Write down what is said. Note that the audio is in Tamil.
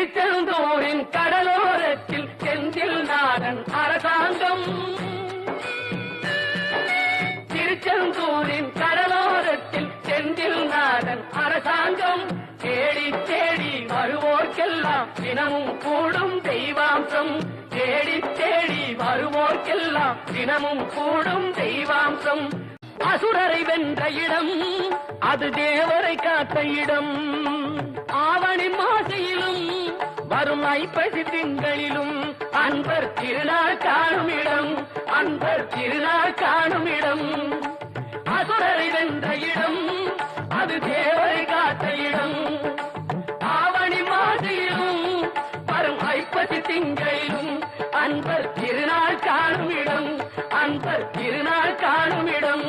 திருச்செந்தூரின் கடலோரத்தில் செந்தில் நாடன் அரசாங்கம். திருச்செந்தூரின் கடலோரத்தில் செந்தில் நாடன் அரசாங்கம். தேடி தேடி வருவோர்க்கெல்லாம் தினமும் கூடும் தெய்வாம்சம். தேடி தேடி வருவோர்க்கெல்லாம் தினமும் கூடும் தெய்வாம்சம். அசுரரை வென்ற இடம் அது தேவரை காத்த இடம். ஆவணி மாசையிலும் வரும் ஐப்பசி திங்களிலும் அன்பர் திருநாள் காணும் இடம். அன்பர் திருநாள் காணும் இடம். அசுரரை வென்ற இடம் அது தேவரை காத்த இடம். ஆவணி மாசையிலும் வரும் ஐப்பசி திங்களிலும் அன்பர் திருநாள் காணும் இடம். அன்பர் திருநாள் காணும் இடம்.